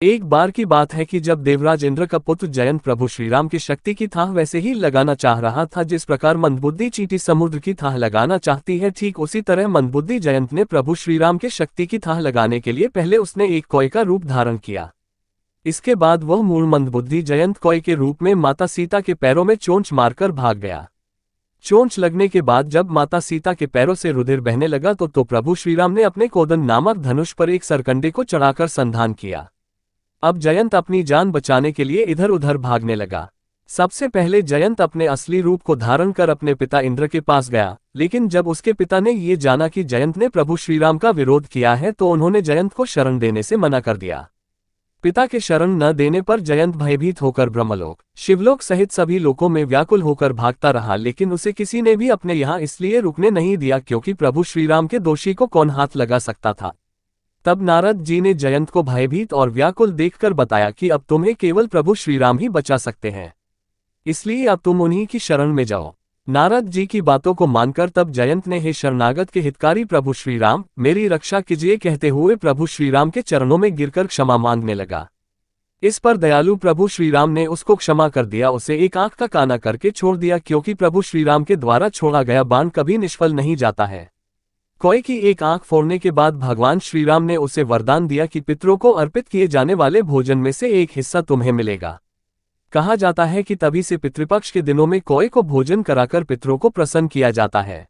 एक बार की बात है कि जब देवराज इंद्र का पुत्र जयंत प्रभु श्रीराम की शक्ति की थाह वैसे ही लगाना चाह रहा था जिस प्रकार मंदबुद्धि चींटी समुद्र की थाह लगाना चाहती है, ठीक उसी तरह मंदबुद्धि जयंत ने प्रभु श्रीराम के शक्ति की थाह लगाने के लिए पहले उसने एक कौए का रूप धारण किया। इसके बाद वह मूल मंदबुद्धि जयंत कौए के रूप में माता सीता के पैरों में चोंच मारकर भाग गया। चोंच लगने के बाद जब माता सीता के पैरों से रुधिर बहने लगा तो प्रभु श्रीराम ने अपने कोदन नामक धनुष पर एक सरकंडे को चढ़ाकर संधान किया। अब जयंत अपनी जान बचाने के लिए इधर उधर भागने लगा। सबसे पहले जयंत अपने असली रूप को धारण कर अपने पिता इंद्र के पास गया, लेकिन जब उसके पिता ने ये जाना कि जयंत ने प्रभु श्रीराम का विरोध किया है तो उन्होंने जयंत को शरण देने से मना कर दिया। पिता के शरण न देने पर जयंत भयभीत होकर ब्रह्मलोक, शिवलोक सहित सभी लोकों में व्याकुल होकर भागता रहा, लेकिन उसे किसी ने भी अपने यहाँ इसलिए रुकने नहीं दिया क्योंकि प्रभु श्रीराम के दोषी को कौन हाथ लगा सकता था। तब नारद जी ने जयंत को भयभीत और व्याकुल देखकर बताया कि अब तुम्हें केवल प्रभु श्रीराम ही बचा सकते हैं, इसलिए अब तुम उन्हीं की शरण में जाओ। नारद जी की बातों को मानकर तब जयंत ने हे शरणागत के हितकारी प्रभु श्रीराम, मेरी रक्षा कीजिए कहते हुए प्रभु श्रीराम के चरणों में गिरकर क्षमा मांगने लगा। इस पर दयालु प्रभु श्रीराम ने उसको क्षमा कर दिया, उसे एक आंख का काना करके छोड़ दिया, क्योंकि प्रभु श्रीराम के द्वारा छोड़ा गया बाण कभी निष्फल नहीं जाता है। कौए की एक आंख फोड़ने के बाद भगवान श्रीराम ने उसे वरदान दिया कि पितरों को अर्पित किए जाने वाले भोजन में से एक हिस्सा तुम्हें मिलेगा। कहा जाता है कि तभी से पितृपक्ष के दिनों में कौए को भोजन कराकर पितरों को प्रसन्न किया जाता है।